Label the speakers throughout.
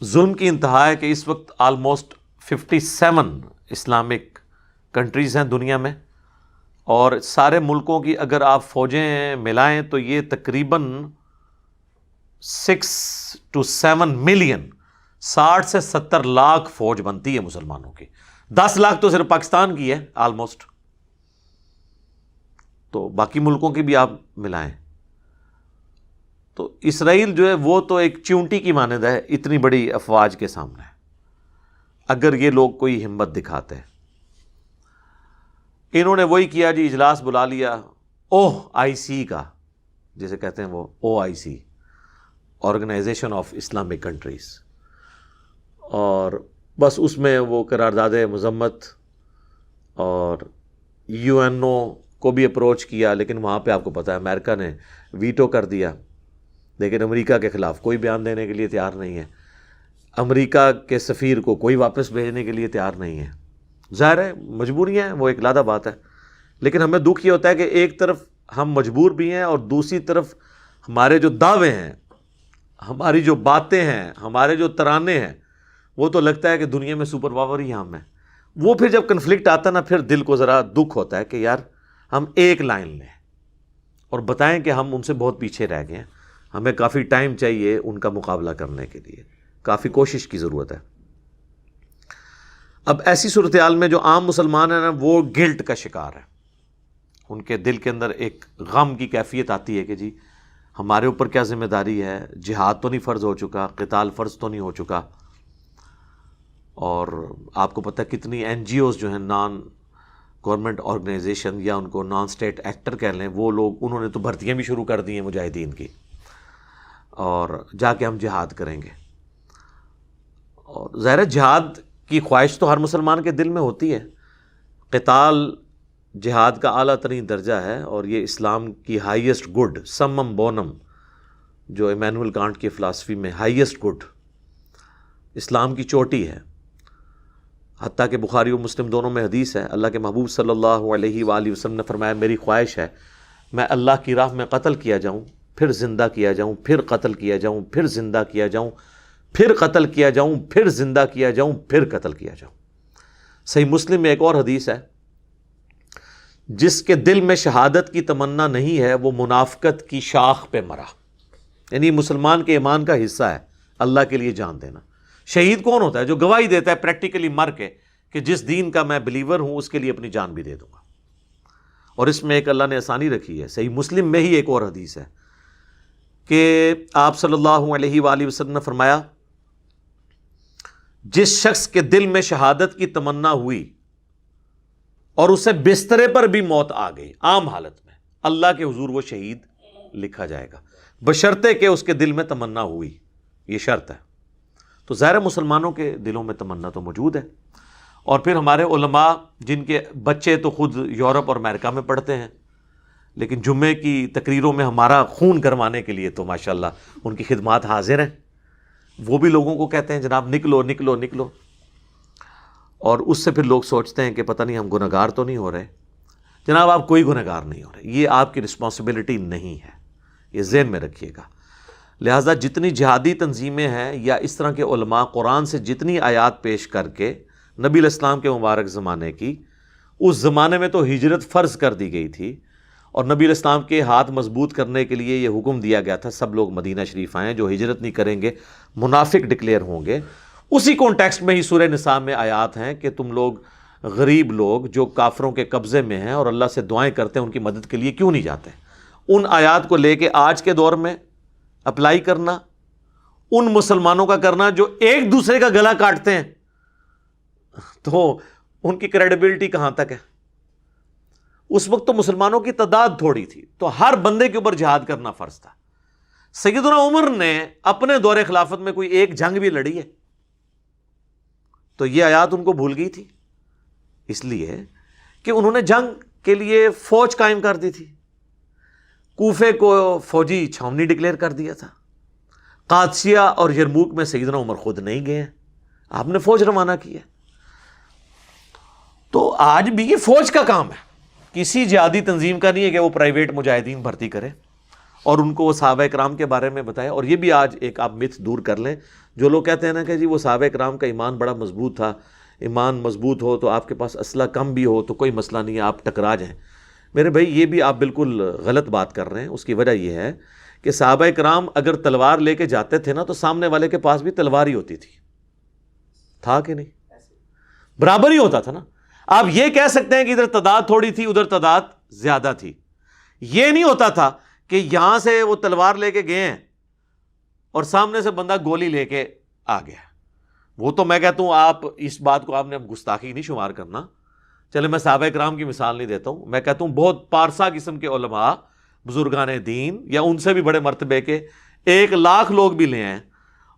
Speaker 1: ظلم کی انتہا ہے کہ اس وقت آلموسٹ 57 اسلامک کنٹریز ہیں دنیا میں، اور سارے ملکوں کی اگر آپ فوجیں ملائیں تو یہ تقریباً 6 to 7 ملین، 60 سے 70 لاکھ فوج بنتی ہے مسلمانوں کی. 10 لاکھ تو صرف پاکستان کی ہے آلموسٹ، تو باقی ملکوں کی بھی آپ ملائیں تو اسرائیل جو ہے وہ تو ایک چیونٹی کی مانند ہے اتنی بڑی افواج کے سامنے، اگر یہ لوگ کوئی ہمت دکھاتے ہیں. انہوں نے وہی کیا جی، اجلاس بلا لیا OIC کا، جسے کہتے ہیں وہ OIC، organization of Islamic countries, اور بس اس میں وہ قرارداد مذمت اور UNO کو بھی اپروچ کیا، لیکن وہاں پہ آپ کو پتہ ہے امریکہ نے ویٹو کر دیا، لیکن امریکہ کے خلاف کوئی بیان دینے کے لیے تیار نہیں ہے، امریکہ کے سفیر کو کوئی واپس بھیجنے کے لیے تیار نہیں ہے. ظاہر ہے مجبوریاں ہیں، وہ ایک علیحدہ بات ہے، لیکن ہمیں دکھ یہ ہوتا ہے کہ ایک طرف ہم مجبور بھی ہیں اور دوسری طرف ہمارے جو دعوے ہیں، ہماری جو باتیں ہیں، ہمارے جو ترانے ہیں، وہ تو لگتا ہے کہ دنیا میں سپر پاور ہی ہم ہیں. وہ پھر جب کنفلکٹ آتا نا، پھر دل کو ذرا دکھ ہوتا ہے کہ یار ہم ایک لائن لیں اور بتائیں کہ ہم ان سے بہت پیچھے رہ گئے ہیں، ہمیں کافی ٹائم چاہیے ان کا مقابلہ کرنے کے لیے، کافی کوشش کی ضرورت ہے. اب ایسی صورتحال میں جو عام مسلمان ہیں نا، وہ گلٹ کا شکار ہے، ان کے دل کے اندر ایک غم کی کیفیت آتی ہے کہ جی ہمارے اوپر کیا ذمہ داری ہے، جہاد تو نہیں فرض ہو چکا، قتال فرض تو نہیں ہو چکا. اور آپ کو پتہ ہے کتنی NGOs جو ہیں، نان گورنمنٹ آرگنائزیشن، یا ان کو نان اسٹیٹ ایکٹر کہہ لیں، وہ لوگ انہوں نے تو بھرتیاں بھی شروع کر دی ہیں مجاہدین کی، اور جا کے ہم جہاد کریں گے. اور ظاہر ہے جہاد کی خواہش تو ہر مسلمان کے دل میں ہوتی ہے، قتال جہاد کا اعلیٰ ترین درجہ ہے، اور یہ اسلام کی ہائیسٹ گڈ، سمم بونم، جو ایمینول کانٹ کی فلاسفی میں ہائیسٹ گڈ اسلام کی چوٹی ہے. حتیٰ کہ بخاری و مسلم دونوں میں حدیث ہے، اللہ کے محبوب صلی اللہ علیہ وآلہ وسلم نے فرمایا میری خواہش ہے میں اللہ کی راہ میں قتل کیا جاؤں، پھر زندہ کیا جاؤں، پھر قتل کیا جاؤں، پھر زندہ کیا جاؤں، پھر قتل کیا جاؤں، پھر زندہ کیا جاؤں، پھر قتل کیا جاؤں. صحیح مسلم میں ایک اور حدیث ہے، جس کے دل میں شہادت کی تمنا نہیں ہے وہ منافقت کی شاخ پہ مرا. یعنی مسلمان کے ایمان کا حصہ ہے اللہ کے لیے جان دینا. شہید کون ہوتا ہے؟ جو گواہی دیتا ہے پریکٹیکلی مر کے کہ جس دین کا میں بلیور ہوں اس کے لیے اپنی جان بھی دے دوں گا. اور اس میں ایک اللہ نے آسانی رکھی ہے، صحیح مسلم میں ہی ایک اور حدیث ہے کہ آپ صلی اللہ علیہ وآلہ وسلم نے فرمایا جس شخص کے دل میں شہادت کی تمنا ہوئی اور اسے بسترے پر بھی موت آ گئی عام حالت میں، اللہ کے حضور وہ شہید لکھا جائے گا، بشرطے کہ اس کے دل میں تمنا ہوئی، یہ شرط ہے. تو ظاہر مسلمانوں کے دلوں میں تمنا تو موجود ہے. اور پھر ہمارے علماء جن کے بچے تو خود یورپ اور امریکہ میں پڑھتے ہیں، لیکن جمعے کی تقریروں میں ہمارا خون گرمانے کے لیے تو ماشاءاللہ ان کی خدمات حاضر ہیں. وہ بھی لوگوں کو کہتے ہیں جناب نکلو نکلو نکلو، اور اس سے پھر لوگ سوچتے ہیں کہ پتہ نہیں ہم گنہگار تو نہیں ہو رہے. جناب آپ کوئی گنہگار نہیں ہو رہے، یہ آپ کی رسپانسبلٹی نہیں ہے، یہ ذہن میں رکھیے گا. لہٰذا جتنی جہادی تنظیمیں ہیں یا اس طرح کے علماء قرآن سے جتنی آیات پیش کر کے نبی علیہ السلام کے مبارک زمانے کی، اس زمانے میں تو ہجرت فرض کر دی گئی تھی، اور نبی علیہ السلام کے ہاتھ مضبوط کرنے کے لیے یہ حکم دیا گیا تھا سب لوگ مدینہ شریف آئیں، جو ہجرت نہیں کریں گے منافق ڈکلیئر ہوں گے. اسی کانٹیکسٹ میں ہی سورہ نساء میں آیات ہیں کہ تم لوگ غریب لوگ جو کافروں کے قبضے میں ہیں اور اللہ سے دعائیں کرتے ہیں ان کی مدد کے لیے کیوں نہیں جاتے. ان آیات کو لے کے آج کے دور میں اپلائی کرنا، ان مسلمانوں کا کرنا جو ایک دوسرے کا گلا کاٹتے ہیں، تو ان کی کریڈیبلٹی کہاں تک ہے؟ اس وقت تو مسلمانوں کی تعداد تھوڑی تھی، تو ہر بندے کے اوپر جہاد کرنا فرض تھا. سیدنا عمر نے اپنے دور خلافت میں کوئی ایک جنگ بھی لڑی ہے؟ تو یہ آیات ان کو بھول گئی تھی، اس لیے کہ انہوں نے جنگ کے لیے فوج قائم کر دی تھی، کوفے کو فوجی چھاونی ڈکلیئر کر دیا تھا. قادسیہ اور یرموک میں سیدنا عمر خود نہیں گئے ہیں، آپ نے فوج روانہ کی ہے. تو آج بھی یہ فوج کا کام ہے، کسی جہادی تنظیم کا نہیں ہے کہ وہ پرائیویٹ مجاہدین بھرتی کرے. اور ان کو وہ صحابہ کرام کے بارے میں بتایا. اور یہ بھی آج ایک آپ متھ دور کر لیں, جو لوگ کہتے ہیں نا کہ جی وہ صحابہ کرام کا ایمان بڑا مضبوط تھا, ایمان مضبوط ہو تو آپ کے پاس اسلحہ کم بھی ہو تو کوئی مسئلہ نہیں ہے, آپ ٹکرا جائیں. میرے بھائی یہ بھی آپ بالکل غلط بات کر رہے ہیں. اس کی وجہ یہ ہے کہ صحابہ کرام اگر تلوار لے کے جاتے تھے نا تو سامنے والے کے پاس بھی تلوار ہی ہوتی تھی, تھا کہ نہیں؟ برابر ہی ہوتا تھا نا. آپ یہ کہہ سکتے ہیں کہ ادھر تعداد تھوڑی تھی ادھر تعداد زیادہ تھی. یہ نہیں ہوتا تھا کہ یہاں سے وہ تلوار لے کے گئے ہیں اور سامنے سے بندہ گولی لے کے آ گیا. وہ تو میں کہتا ہوں آپ اس بات کو آپ نے اب گستاخی نہیں شمار کرنا. چلے میں صحابہ کرام کی مثال نہیں دیتا ہوں, میں کہتا ہوں بہت پارسا قسم کے علماء بزرگان دین یا ان سے بھی بڑے مرتبے کے 1,00,000 لوگ بھی لے آئیں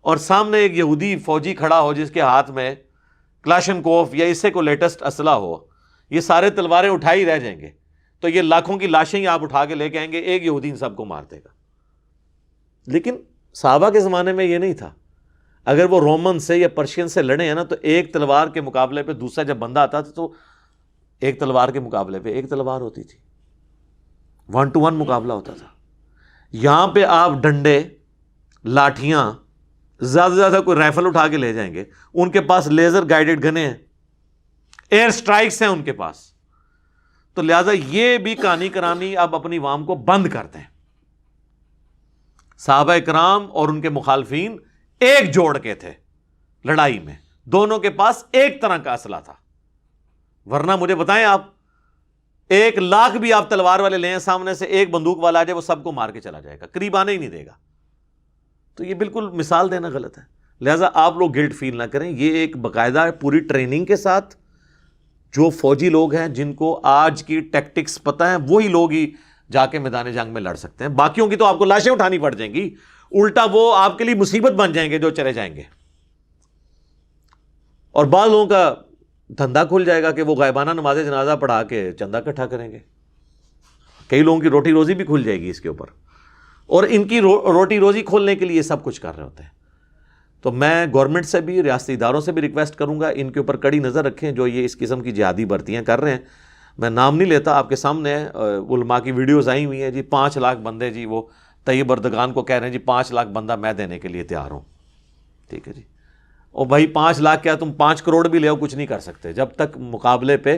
Speaker 1: اور سامنے ایک یہودی فوجی کھڑا ہو جس کے ہاتھ میں کلاشن کوف یا اس سے کوئی لیٹسٹ اسلحہ ہو, یہ سارے تلواریں اٹھائی رہ جائیں گے تو یہ لاکھوں کی لاشیں ہی آپ اٹھا کے لے کے آئیں گے, ایک یہودی ان سب کو مار دے گا. لیکن صحابہ کے زمانے میں یہ نہیں تھا. اگر وہ رومن سے یا پرشین سے لڑے ہیں نا تو ایک تلوار کے مقابلے پہ دوسرا جب بندہ آتا تھا تو ایک تلوار کے مقابلے پہ ایک تلوار ہوتی تھی, 1 to 1 مقابلہ ہوتا تھا. یہاں پہ آپ ڈنڈے, لاٹھیاں, زیادہ سے زیادہ کوئی رائفل اٹھا کے لے جائیں گے. ان کے پاس لیزر گائیڈڈ گنیں ہیں, ایئر سٹرائکس ہیں ان کے پاس. تو لہذا یہ بھی کہانی کرانی اب اپنی عوام کو بند کرتے ہیں. صحابہ کرام اور ان کے مخالفین ایک جوڑ کے تھے لڑائی میں, دونوں کے پاس ایک طرح کا اسلحہ تھا. ورنہ مجھے بتائیں آپ 1,00,000 بھی آپ تلوار والے لیں, سامنے سے ایک بندوق والا آ جائے وہ سب کو مار کے چلا جائے گا, قریب آنے ہی نہیں دے گا. تو یہ بالکل مثال دینا غلط ہے. لہٰذا آپ لوگ گلٹ فیل نہ کریں. یہ ایک باقاعدہ پوری ٹریننگ کے ساتھ جو فوجی لوگ ہیں جن کو آج کی ٹیکٹکس پتہ ہیں وہی لوگ ہی جا کے میدان جنگ میں لڑ سکتے ہیں. باقیوں کی تو آپ کو لاشیں اٹھانی پڑ جائیں گی, الٹا وہ آپ کے لیے مصیبت بن جائیں گے جو چلے جائیں گے. اور بعض لوگوں کا دھندا کھل جائے گا کہ وہ غائبانہ نماز جنازہ پڑھا کے چندہ اکٹھا کریں گے. کئی لوگوں کی روٹی روزی بھی کھل جائے گی اس کے اوپر, اور ان کی روٹی روزی کھولنے کے لیے سب کچھ کر رہے ہوتے ہیں. تو میں گورنمنٹ سے بھی, ریاستی اداروں سے بھی ریکویسٹ کروں گا ان کے اوپر کڑی نظر رکھیں جو یہ اس قسم کی جہادی بھرتیاں کر رہے ہیں. میں نام نہیں لیتا, آپ کے سامنے علماء کی ویڈیوز آئی ہوئی ہیں جی. 5,00,000 بندے جی وہ طیب اردگان کو کہہ رہے ہیں جی 5,00,000 بندہ میں دینے کے لیے تیار ہوں. ٹھیک ہے جی, اور بھائی 5,00,000 کیا تم 5 کروڑ بھی لے آؤ کچھ نہیں کر سکتے جب تک مقابلے پہ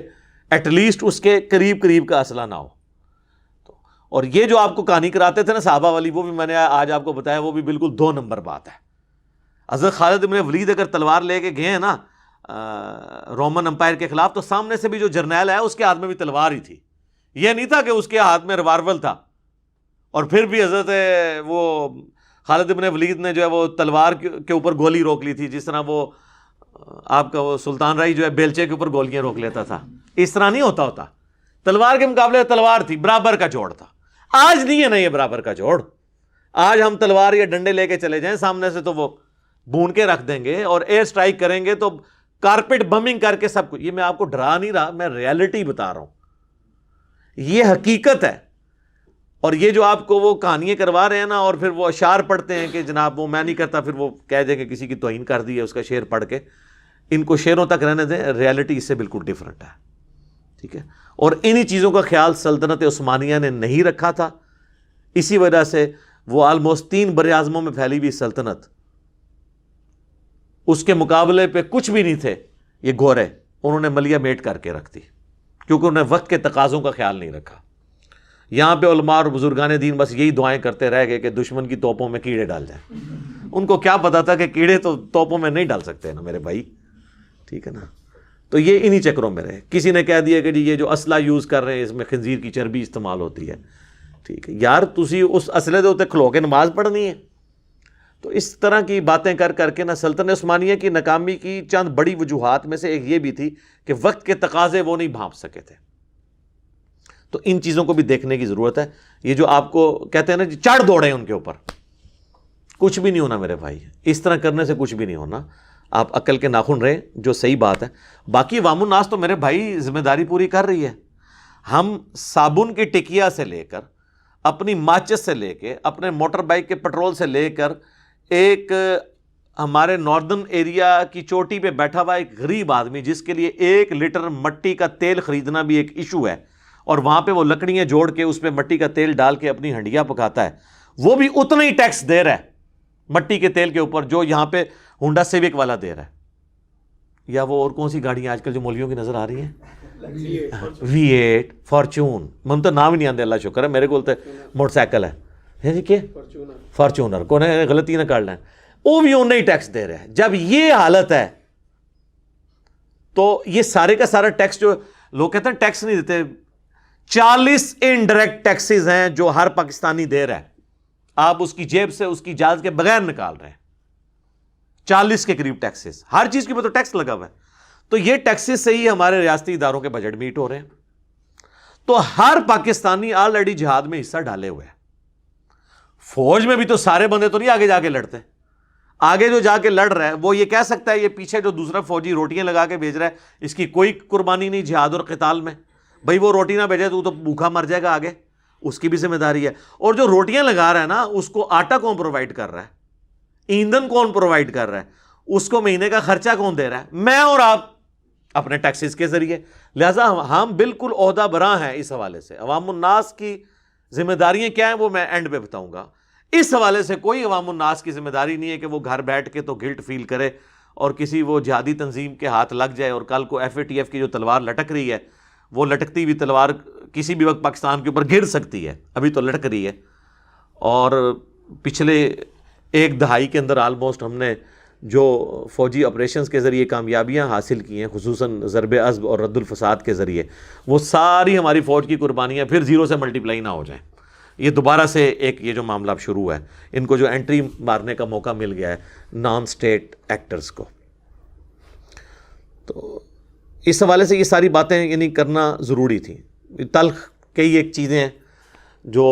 Speaker 1: ایٹ لیسٹ اس کے قریب قریب کا اسلحہ نہ ہو. اور یہ جو آپ کو کہانی کراتے تھے نا صحابہ والی, وہ بھی میں نے آج آپ کو بتایا, وہ بھی بالکل 2 نمبر بات ہے. حضرت خالد بن ولید اگر تلوار لے کے گئے ہیں نا رومن امپائر کے خلاف, تو سامنے سے بھی جو جرنیل ہے اس کے ہاتھ میں بھی تلوار ہی تھی. یہ نہیں تھا کہ اس کے ہاتھ میں ریوالور تھا. اور پھر بھی حضرت وہ خالد بن ولید نے جو ہے وہ تلوار کے اوپر گولی روک لی تھی, جس طرح وہ آپ کا وہ سلطان رائی جو ہے بیلچے کے اوپر گولیاں روک لیتا تھا. اس طرح نہیں ہوتا. تلوار کے مقابلے تلوار تھی, برابر کا جوڑ تھا. آج نہیں ہے نا یہ برابر کا جوڑ. آج ہم تلوار یا ڈنڈے لے کے چلے جائیں سامنے سے تو وہ بھون کے رکھ دیں گے, اور ایئر سٹرائک کریں گے تو کارپیٹ بمنگ کر کے سب کچھ. یہ میں آپ کو ڈرا نہیں رہا, میں ریالٹی بتا رہا ہوں, یہ حقیقت ہے. اور یہ جو آپ کو وہ کہانیاں کروا رہے ہیں نا, اور پھر وہ اشعار پڑھتے ہیں کہ جناب وہ میں نہیں کرتا, پھر وہ کہہ دیں کہ کسی کی توہین کر دی ہے اس کا شعر پڑھ کے. ان کو شعروں تک رہنے دیں, ریالٹی اس سے بالکل ڈیفرنٹ ہے. ٹھیک ہے, اور انہی چیزوں کا خیال سلطنت عثمانیہ نے نہیں رکھا تھا. اسی وجہ سے وہ آلموسٹ 3 براعظموں میں پھیلی ہوئی سلطنت, اس کے مقابلے پہ کچھ بھی نہیں تھے یہ گورے, انہوں نے ملیہ میٹ کر کے رکھ دی کیونکہ انہوں نے وقت کے تقاضوں کا خیال نہیں رکھا. یہاں پہ علماء اور بزرگان دین بس یہی دعائیں کرتے رہ گئے کہ دشمن کی توپوں میں کیڑے ڈال جائیں. ان کو کیا پتا تھا کہ کیڑے تو توپوں میں نہیں ڈال سکتے نا میرے بھائی. ٹھیک ہے نا, تو یہ انہی چکروں میں رہے. کسی نے کہہ دیا کہ جی یہ جو اسلحہ یوز کر رہے ہیں اس میں خنزیر کی چربی استعمال ہوتی ہے. ٹھیک ہے یار, تسی اس اسلحے دے اوتے کھلو کے نماز پڑھنی ہے. تو اس طرح کی باتیں کر کر کے نا سلطنت عثمانیہ کی ناکامی کی چند بڑی وجوہات میں سے ایک یہ بھی تھی کہ وقت کے تقاضے وہ نہیں بھانپ سکے تھے. تو ان چیزوں کو بھی دیکھنے کی ضرورت ہے. یہ جو آپ کو کہتے ہیں نا چڑھ دوڑے ان کے اوپر, کچھ بھی نہیں ہونا میرے بھائی. اس طرح کرنے سے کچھ بھی نہیں ہونا. آپ عقل کے ناخن رہیں, جو صحیح بات ہے. باقی عوام الناس تو میرے بھائی ذمہ داری پوری کر رہی ہے. ہم صابن کی ٹکیا سے لے کر, اپنی ماچس سے لے کے, اپنے موٹر بائک کے پٹرول سے لے کر, ایک ہمارے ناردرن ایریا کی چوٹی پہ بیٹھا ہوا ایک غریب آدمی جس کے لیے 1 لیٹر مٹی کا تیل خریدنا بھی ایک ایشو ہے, اور وہاں پہ وہ لکڑیاں جوڑ کے اس پہ مٹی کا تیل ڈال کے اپنی ہنڈیاں پکاتا ہے، وہ بھی اتنا ہی ٹیکس دے رہا ہے مٹی کے تیل کے اوپر جو یہاں پہ ہونڈا سیوک والا دے رہا ہے. یا وہ اور کون سی گاڑیاں آج کل جو مولویوں کی نظر آ رہی ہیں، V8 فارچون، من تو نام ہی نہیں آتے، اللہ شکر ہے میرے کو موٹر سائیکل ہے جی، کیا فارچونر کو غلطی نہ کر لیں، وہ بھی انہیں ہی ٹیکس دے رہے ہیں. جب یہ حالت ہے تو یہ سارے کا سارا ٹیکس جو لوگ کہتے ہیں ٹیکس نہیں دیتے، 40 انڈائریکٹ ٹیکسز ہیں جو ہر پاکستانی دے رہا ہے، آپ اس کی جیب سے اس کی اجازت کے بغیر نکال رہے ہیں. 40 کے قریب ٹیکسز، ہر چیز کے اوپر تو ٹیکس لگا ہوا ہے. تو یہ ٹیکسز سے ہی ہمارے ریاستی اداروں کے بجٹ میٹ ہو رہے ہیں. تو ہر پاکستانی آلریڈی جہاد میں حصہ ڈالے ہوئے ہیں. فوج میں بھی تو سارے بندے تو نہیں آگے جا کے لڑتے، آگے جو جا کے لڑ رہا ہے وہ یہ کہہ سکتا ہے یہ پیچھے جو دوسرا فوجی روٹیاں لگا کے بھیج رہا ہے اس کی کوئی قربانی نہیں جہاد اور قتال میں، بھائی وہ روٹی نہ بھیجے تو بھوکا مر جائے گا آگے، اس کی بھی ذمہ داری ہے. اور جو روٹیاں لگا رہا ہے نا اس کو آٹا کون پرووائڈ کر رہا ہے، ایندھن کون پرووائڈ کر رہا ہے، اس کو مہینے کا خرچہ کون دے رہا ہے؟ میں اور آپ اپنے ٹیکسز کے ذریعے. لہٰذا ہم بالکل عہدہ براں ہیں اس حوالے سے. عوام الناس کی ذمہ داریاں کیا ہیں وہ میں اینڈ پہ بتاؤں گا. اس حوالے سے کوئی عوام الناس کی ذمہ داری نہیں ہے کہ وہ گھر بیٹھ کے تو گلٹ فیل کرے اور کسی وہ جہادی تنظیم کے ہاتھ لگ جائے اور کل کو FATF کی جو تلوار لٹک رہی ہے وہ لٹکتی ہوئی تلوار کسی بھی وقت پاکستان کے اوپر گر سکتی ہے، ابھی تو لٹک رہی ہے. اور پچھلے ایک دہائی کے اندر آلموسٹ ہم نے جو فوجی آپریشنز کے ذریعے کامیابیاں حاصل کی ہیں خصوصاً ضرب عصب اور رد الفساد کے ذریعے، وہ ساری ہماری فوج کی قربانیاں پھر زیرو سے ملٹیپلائی نہ ہو جائیں. یہ دوبارہ سے ایک یہ جو معاملہ اب شروع ہے، ان کو جو انٹری مارنے کا موقع مل گیا ہے نان سٹیٹ ایکٹرز کو. تو اس حوالے سے یہ ساری باتیں یعنی کرنا ضروری تھی. تلخ کئی ایک چیزیں ہیں جو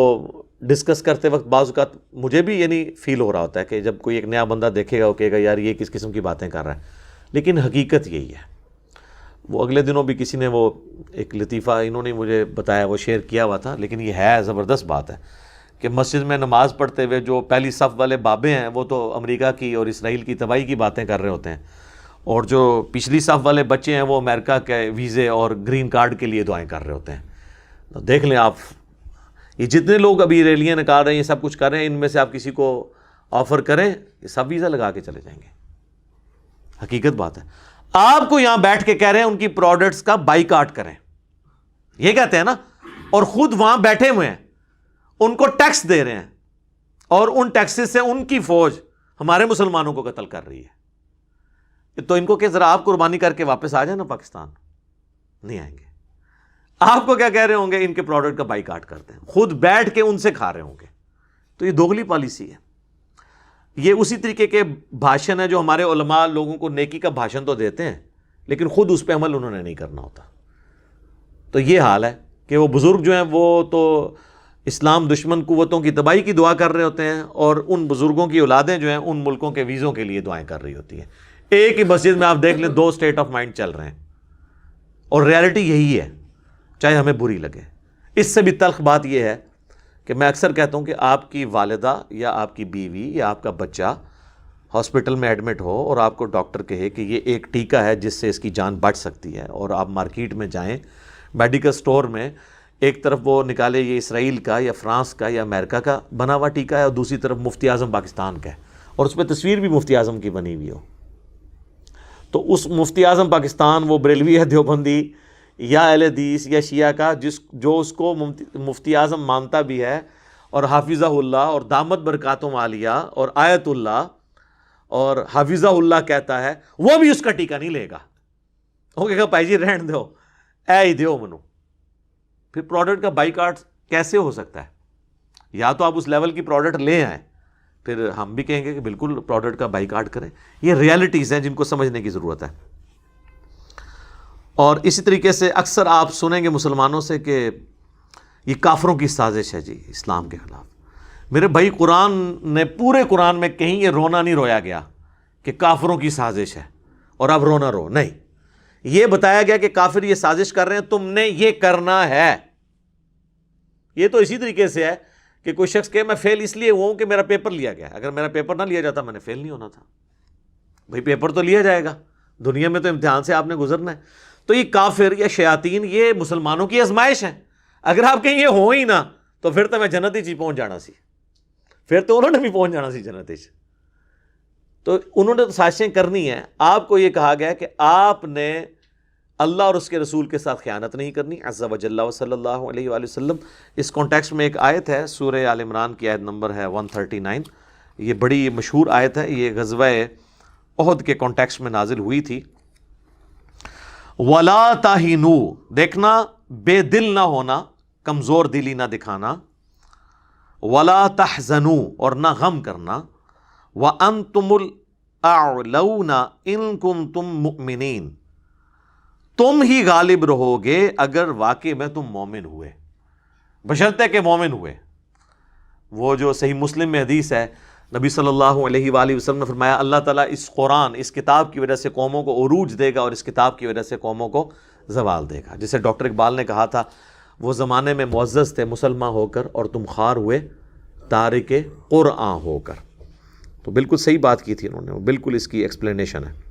Speaker 1: ڈسکس کرتے وقت بعض اوقات مجھے بھی یعنی فیل ہو رہا ہوتا ہے کہ جب کوئی ایک نیا بندہ دیکھے گا وہ کہے گا یار یہ کس قسم کی باتیں کر رہا ہے، لیکن حقیقت یہی ہے. وہ اگلے دنوں بھی کسی نے وہ ایک لطیفہ انہوں نے مجھے بتایا، وہ شیئر کیا ہوا تھا، لیکن یہ ہے زبردست بات ہے کہ مسجد میں نماز پڑھتے ہوئے جو پہلی صف والے بابے ہیں وہ تو امریکہ کی اور اسرائیل کی تباہی کی باتیں کر رہے ہوتے ہیں، اور جو پچھلی صف والے بچے ہیں وہ امریکہ کے ویزے اور گرین کارڈ کے لیے دعائیں کر رہے ہوتے ہیں. تو دیکھ لیں آپ، یہ جتنے لوگ ابھی ریلیاں نکال رہے ہیں یہ سب کچھ کر رہے ہیں، ان میں سے آپ کسی کو آفر کریں یہ سب ویزا لگا کے چلے جائیں گے. حقیقت بات ہے. آپ کو یہاں بیٹھ کے کہہ رہے ہیں ان کی پروڈکٹس کا بائیکاٹ کریں، یہ کہتے ہیں نا، اور خود وہاں بیٹھے ہوئے ہیں ان کو ٹیکس دے رہے ہیں اور ان ٹیکسز سے ان کی فوج ہمارے مسلمانوں کو قتل کر رہی ہے. تو ان کو کہ ذرا آپ قربانی کر کے واپس آ جائیں نا پاکستان، نہیں آئیں گے. آپ کو کیا کہہ رہے ہوں گے؟ ان کے پروڈکٹ کا بائیکاٹ کرتے ہیں، خود بیٹھ کے ان سے کھا رہے ہوں گے. تو یہ دوگلی پالیسی ہے. یہ اسی طریقے کے بھاشن ہے جو ہمارے علماء لوگوں کو نیکی کا بھاشن تو دیتے ہیں لیکن خود اس پہ عمل انہوں نے نہیں کرنا ہوتا. تو یہ حال ہے کہ وہ بزرگ جو ہیں وہ تو اسلام دشمن قوتوں کی تباہی کی دعا کر رہے ہوتے ہیں اور ان بزرگوں کی اولادیں جو ہیں ان ملکوں کے ویزوں کے لیے دعائیں کر رہی ہوتی ہیں. ایک ہی مسجد میں آپ دیکھ لیں 2 اسٹیٹ آف مائنڈ چل رہے ہیں اور ریالٹی یہی ہے، چاہے ہمیں بری لگے. اس سے بھی تلخ بات یہ ہے کہ میں اکثر کہتا ہوں کہ آپ کی والدہ یا آپ کی بیوی یا آپ کا بچہ ہاسپٹل میں ایڈمٹ ہو اور آپ کو ڈاکٹر کہے کہ یہ ایک ٹیکہ ہے جس سے اس کی جان بچ سکتی ہے، اور آپ مارکیٹ میں جائیں میڈیکل سٹور میں، ایک طرف وہ نکالے یہ اسرائیل کا یا فرانس کا یا امریکہ کا بنا ہوا ٹیکہ ہے اور دوسری طرف مفتی اعظم پاکستان کا ہے اور اس پہ تصویر بھی مفتی اعظم کی بنی ہوئی ہو، تو اس مفتی اعظم پاکستان وہ بریلوی ہے، دیوبندی یا اہل حدیث یا شیعہ کا جو اس کو مفتی اعظم مانتا بھی ہے اور حافظہ اللہ اور دامت برکاتہم عالیہ اور آیت اللہ اور حافظہ اللہ کہتا ہے، وہ بھی اس کا ٹیکہ نہیں لے گا. وہ کہے گا بھائی جی رہن دو، اے ہی دیو منو. پھر پروڈکٹ کا بائیکاٹ کیسے ہو سکتا ہے؟ یا تو آپ اس لیول کی پروڈکٹ لے آئیں، پھر ہم بھی کہیں گے کہ بالکل پروڈکٹ کا بائیکاٹ کریں. یہ ریالٹیز ہیں جن کو سمجھنے کی ضرورت ہے. اور اسی طریقے سے اکثر آپ سنیں گے مسلمانوں سے کہ یہ کافروں کی سازش ہے جی اسلام کے خلاف. میرے بھائی قرآن نے پورے قرآن میں کہیں یہ رونا نہیں رویا گیا کہ کافروں کی سازش ہے اور اب رونا رو نہیں. یہ بتایا گیا کہ کافر یہ سازش کر رہے ہیں، تم نے یہ کرنا ہے. یہ تو اسی طریقے سے ہے کہ کوئی شخص کہ میں فیل اس لیے ہوا ہوں کہ میرا پیپر لیا گیا، اگر میرا پیپر نہ لیا جاتا میں نے فیل نہیں ہونا تھا. بھائی پیپر تو لیا جائے گا، دنیا میں تو امتحان سے آپ نے گزرنا ہے. تو یہ کافر یا شیاطین یہ مسلمانوں کی آزمائش ہے. اگر آپ کہیں یہ ہو ہی نہ تو پھر تو میں جنت ہی پہنچ جانا سی، پھر تو انہوں نے بھی پہنچ جانا سی جنت ہی۔ تو انہوں نے تو سازشیں کرنی ہیں۔ آپ کو یہ کہا گیا کہ آپ نے اللہ اور اس کے رسول کے ساتھ خیانت نہیں کرنی، عز و جل و صلی اللہ علیہ وآلہ وسلم۔ اس کانٹیکسٹ میں ایک آیت ہے، سورہ آل عمران کی آیت نمبر ہے 139، یہ بڑی مشہور آیت ہے، یہ غزوہ احد کے کانٹیکسٹ میں نازل ہوئی تھی۔ وَلَا تَهِنُوا، دیکھنا بے دل نہ ہونا، کمزور دلی نہ دکھانا، وَلَا تَحْزَنُوا، اور نہ غم کرنا، وَأَنْتُمُ الْأَعْلَوْنَ إِن كُنتُم مُؤْمِنِينَ، تم ہی غالب رہو گے اگر واقعی میں تم مومن ہوئے، بشرطے کہ مومن ہوئے۔ وہ جو صحیح مسلم میں حدیث ہے، نبی صلی اللہ علیہ وآلہ وسلم نے فرمایا اللہ تعالیٰ اس قرآن، اس کتاب کی وجہ سے قوموں کو عروج دے گا اور اس کتاب کی وجہ سے قوموں کو زوال دے گا۔ جسے ڈاکٹر اقبال نے کہا تھا، وہ زمانے میں معزز تھے مسلمان ہو کر اور تم خوار ہوئے تارک قرآن ہو کر۔ تو بالکل صحیح بات کی تھی انہوں نے، بالکل اس کی ایکسپلینیشن ہے۔